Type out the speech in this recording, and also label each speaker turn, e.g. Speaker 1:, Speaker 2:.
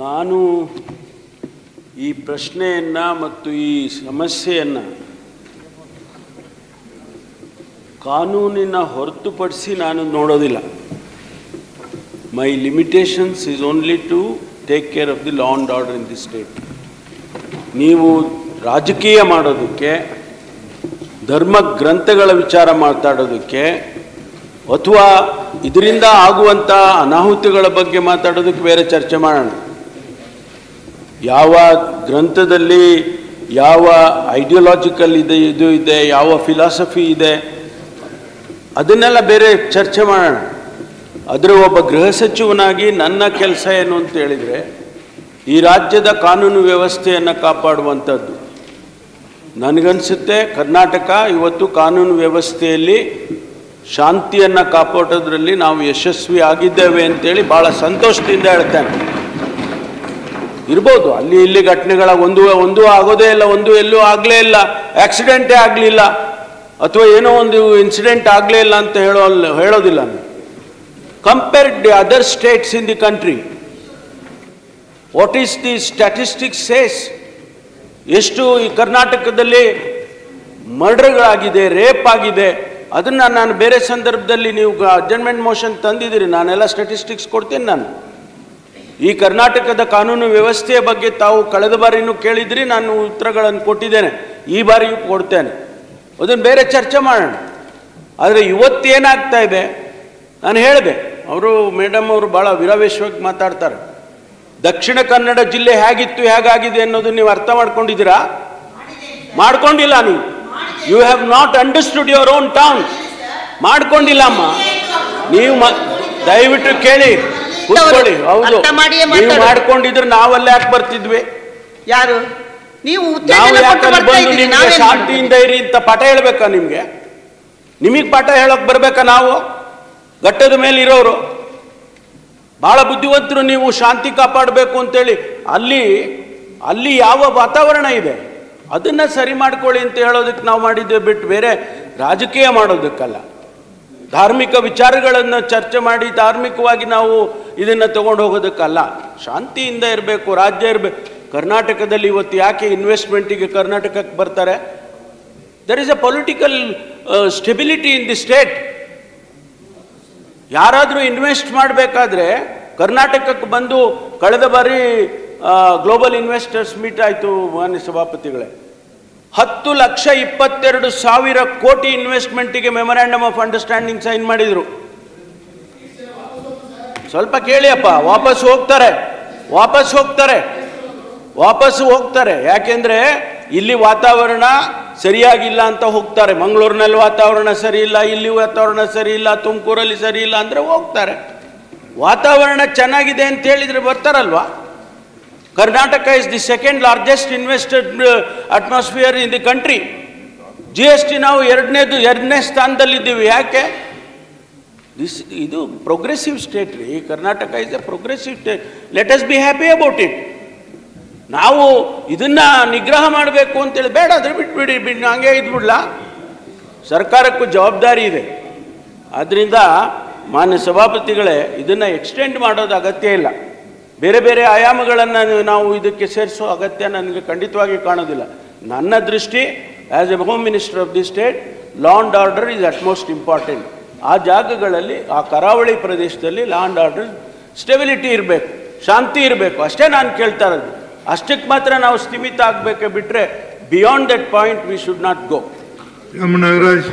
Speaker 1: ನಾನು ಈ ಪ್ರಶ್ನೆಯನ್ನು ಮತ್ತು ಈ ಸಮಸ್ಯೆಯನ್ನು ಕಾನೂನಿನ ಹೊರತುಪಡಿಸಿ ನಾನು ನೋಡೋದಿಲ್ಲ. My limitations is only to take care of the law and order in the state. ನೀವು ರಾಜಕೀಯ ಮಾಡೋದಕ್ಕೆ, ಧರ್ಮ ಗ್ರಂಥಗಳ ವಿಚಾರ ಮಾತಾಡೋದಕ್ಕೆ, ಅಥವಾ ಇದರಿಂದ ಆಗುವಂಥ ಅನಾಹುತಿಗಳ ಬಗ್ಗೆ ಮಾತಾಡೋದಕ್ಕೆ ಬೇರೆ ಚರ್ಚೆ ಮಾಡೋಣ. ಯಾವ ಗ್ರಂಥದಲ್ಲಿ ಯಾವ ಐಡಿಯಾಲಜಿಕಲ್ ಇದು ಇದೆ, ಯಾವ ಫಿಲಾಸಫಿ ಇದೆ, ಅದನ್ನೆಲ್ಲ ಬೇರೆ ಚರ್ಚೆ ಮಾಡೋಣ. ಅದರ ಒಬ್ಬ ಗೃಹ ಸಚಿವನಾಗಿ ನನ್ನ ಕೆಲಸ ಏನು ಅಂತ ಹೇಳಿದರೆ, ಈ ರಾಜ್ಯದ ಕಾನೂನು ವ್ಯವಸ್ಥೆಯನ್ನು ಕಾಪಾಡುವಂಥದ್ದು. ನನಗನ್ಸುತ್ತೆ ಕರ್ನಾಟಕ ಇವತ್ತು ಕಾನೂನು ವ್ಯವಸ್ಥೆಯಲ್ಲಿ ಶಾಂತಿಯನ್ನು ಕಾಪಾಡೋದ್ರಲ್ಲಿ ನಾವು ಯಶಸ್ವಿ ಆಗಿದ್ದೇವೆ ಅಂತೇಳಿ ಭಾಳ ಸಂತೋಷದಿಂದ ಹೇಳ್ತೇನೆ. ಇರ್ಬೋದು ಅಲ್ಲಿ ಇಲ್ಲಿ ಘಟನೆಗಳ ಒಂದು ಆಗೋದೇ ಇಲ್ಲ, ಒಂದು ಎಲ್ಲೂ ಆಗಲೇ ಇಲ್ಲ, ಆಕ್ಸಿಡೆಂಟೇ ಆಗಲಿಲ್ಲ, ಅಥವಾ ಏನೋ ಒಂದು ಇನ್ಸಿಡೆಂಟ್ ಆಗಲೇ ಇಲ್ಲ ಅಂತ ಹೇಳೋದಿಲ್ಲ. Compare the other States in the country, what is the statistics says? ಎಷ್ಟು ಈ ಕರ್ನಾಟಕದಲ್ಲಿ ಮರ್ಡರ್ಗಳಾಗಿದೆ, ರೇಪ್ ಆಗಿದೆ, ಅದನ್ನು ನಾನು ಬೇರೆ ಸಂದರ್ಭದಲ್ಲಿ ನೀವು ಅಡ್ಜರ್ನ್ಮೆಂಟ್ ಮೋಷನ್ ತಂದಿದ್ದೀರಿ, ನಾನೆಲ್ಲ ಸ್ಟ್ಯಾಟಿಸ್ಟಿಕ್ಸ್ ಕೊಡ್ತೀನಿ. ನಾನು ಈ ಕರ್ನಾಟಕದ ಕಾನೂನು ವ್ಯವಸ್ಥೆಯ ಬಗ್ಗೆ ತಾವು ಕಳೆದ ಬಾರಿನೂ ಕೇಳಿದ್ರಿ, ನಾನು ಉತ್ತರಗಳನ್ನು ಕೊಟ್ಟಿದ್ದೇನೆ, ಈ ಬಾರಿಯೂ ಕೊಡ್ತೇನೆ. ಅದನ್ನು ಬೇರೆ ಚರ್ಚೆ ಮಾಡೋಣ. ಆದರೆ ಇವತ್ತೇನಾಗ್ತಾ ಇದೆ ನಾನು ಹೇಳಿದೆ, ಅವರು ಮೇಡಮ್ ಅವರು ಭಾಳ ವಿರಾವೇಶವಾಗಿ ಮಾತಾಡ್ತಾರೆ. ದಕ್ಷಿಣ ಕನ್ನಡ ಜಿಲ್ಲೆ ಹೇಗಿತ್ತು ಹೇಗಾಗಿದೆ ಅನ್ನೋದು ನೀವು ಅರ್ಥ ಮಾಡ್ಕೊಂಡಿದ್ದೀರಾ? ಮಾಡ್ಕೊಂಡಿಲ್ಲ. ನೀವು you have not understood your own town. ಮಾಡ್ಕೊಂಡಿಲ್ಲ ಅಮ್ಮ. ನೀವು ದಯವಿಟ್ಟು ಕೇಳಿ, ಕೂತ್ಕೊಳ್ಳಿ. ಹೌದು, ನೀವು ಮಾಡ್ಕೊಂಡಿದ್ರೆ ನಾವಲ್ಲಿ ಯಾಕೆ ಬರ್ತಿದ್ವಿ?
Speaker 2: ಯಾರು ನೀವು?
Speaker 1: ನಾವು ಯಾಕಂದ್ರೆ ಬಂದು ನಿಮಗೆ ಶಾಂತಿಯಿಂದ ಇರಿ ಅಂತ ಪಾಠ ಹೇಳ್ಬೇಕಾ? ನಿಮಗೆ ಪಾಠ ಹೇಳೋಕೆ ಬರ್ಬೇಕಾ? ನಾವು ಘಟ್ಟದ ಮೇಲೆ ಇರೋರು ಭಾಳ ಬುದ್ಧಿವಂತರು. ನೀವು ಶಾಂತಿ ಕಾಪಾಡಬೇಕು ಅಂತೇಳಿ ಅಲ್ಲಿ ಯಾವ ವಾತಾವರಣ ಇದೆ ಅದನ್ನು ಸರಿ ಮಾಡ್ಕೊಳ್ಳಿ ಅಂತ ಹೇಳೋದಕ್ಕೆ ನಾವು ಮಾಡಿದ್ದೇವೆ, ಬಿಟ್ಟು ಬೇರೆ ರಾಜಕೀಯ ಮಾಡೋದಕ್ಕಲ್ಲ. ಧಾರ್ಮಿಕ ವಿಚಾರಗಳನ್ನು ಚರ್ಚೆ ಮಾಡಿ ಧಾರ್ಮಿಕವಾಗಿ ನಾವು ಇದನ್ನು ತಗೊಂಡು ಹೋಗೋದಕ್ಕಲ್ಲ. ಶಾಂತಿಯಿಂದ ಇರಬೇಕು, ರಾಜ್ಯ ಇರಬೇಕು. ಕರ್ನಾಟಕದಲ್ಲಿ ಇವತ್ತು ಯಾಕೆ ಇನ್ವೆಸ್ಟ್ಮೆಂಟಿಗೆ ಕರ್ನಾಟಕಕ್ಕೆ ಬರ್ತಾರೆ? There is a political stability in the state. ಯಾರಾದರೂ ಇನ್ವೆಸ್ಟ್ ಮಾಡಬೇಕಾದ್ರೆ ಕರ್ನಾಟಕಕ್ಕೆ ಬಂದು, ಕಳೆದ ಬಾರಿ ಗ್ಲೋಬಲ್ ಇನ್ವೆಸ್ಟರ್ಸ್ ಮೀಟ್ ಆಯಿತು ಮಾನ್ಯ ಸಭಾಪತಿಗಳೇ, 10,22,000 ಕೋಟಿ ಇನ್ವೆಸ್ಟ್ಮೆಂಟಿಗೆ ಮೆಮೊರಾಂಡಮ್ ಆಫ್ ಅಂಡರ್ಸ್ಟ್ಯಾಂಡಿಂಗ್ ಸೈನ್ ಮಾಡಿದರು. ಸ್ವಲ್ಪ ಕೇಳಿಯಪ್ಪ. ವಾಪಸ್ ಹೋಗ್ತಾರೆ. ಯಾಕೆಂದರೆ ಇಲ್ಲಿ ವಾತಾವರಣ ಸರಿಯಾಗಿಲ್ಲ ಅಂತ ಹೋಗ್ತಾರೆ. ಮಂಗಳೂರಿನಲ್ಲಿ ವಾತಾವರಣ ಸರಿ ಇಲ್ಲ, ಇಲ್ಲಿ ವಾತಾವರಣ ಸರಿ ಇಲ್ಲ, ತುಮಕೂರಲ್ಲಿ ಸರಿ ಇಲ್ಲ ಅಂದರೆ ಹೋಗ್ತಾರೆ. ವಾತಾವರಣ ಚೆನ್ನಾಗಿದೆ ಅಂತ ಹೇಳಿದರೆ ಬರ್ತಾರಲ್ವಾ? Karnataka is the second largest invested atmosphere in the country. GST ನಾವು ಎರಡನೇ ಸ್ಥಾನದಲ್ಲಿದ್ದೀವಿ. ಯಾಕೆ? ಇದು ಪ್ರೋಗ್ರೆಸಿವ್ ಸ್ಟೇಟ್ ರೀ. Karnataka is a progressive state. Let us be happy about it. ನಾವು ಇದನ್ನು ನಿಗ್ರಹ ಮಾಡಬೇಕು ಅಂತೇಳಿ ಬೇಡ, ಅದ್ರ ಬಿಟ್ಬಿಡಿ, ಹಂಗೆ ಇದ್ಬಿಡ್ಲ. ಸರ್ಕಾರಕ್ಕೂ ಜವಾಬ್ದಾರಿ ಇದೆ. ಆದ್ದರಿಂದ ಮಾನ್ಯ ಸಭಾಪತಿಗಳೇ, ಇದನ್ನು ಎಕ್ಸ್ಟೆಂಡ್ ಮಾಡೋದು ಅಗತ್ಯ ಇಲ್ಲ. ಬೇರೆ ಬೇರೆ ಆಯಾಮಗಳನ್ನು ನಾವು ಇದಕ್ಕೆ ಸೇರಿಸೋ ಅಗತ್ಯ ನನಗೆ ಖಂಡಿತವಾಗಿ ಕಾಣೋದಿಲ್ಲ. ನನ್ನ ದೃಷ್ಟಿ, as A home minister of the state, law and order is utmost important. ಆ ಜಾಗಗಳಲ್ಲಿ, ಆ ಕರಾವಳಿ ಪ್ರದೇಶದಲ್ಲಿ ಲಾ ಆ್ಯಂಡ್ ಆರ್ಡರ್ ಸ್ಟೆಬಿಲಿಟಿ ಇರಬೇಕು, ಶಾಂತಿ ಇರಬೇಕು. ಅಷ್ಟೇ ನಾನು ಕೇಳ್ತಾ ಇರೋದು. ಅಷ್ಟಕ್ಕೆ ಮಾತ್ರ ನಾವು ಸ್ಥಿಮಿತ ಆಗಬೇಕೆ ಬಿಟ್ಟರೆ beyond that point we should not go.
Speaker 3: Nagaraj.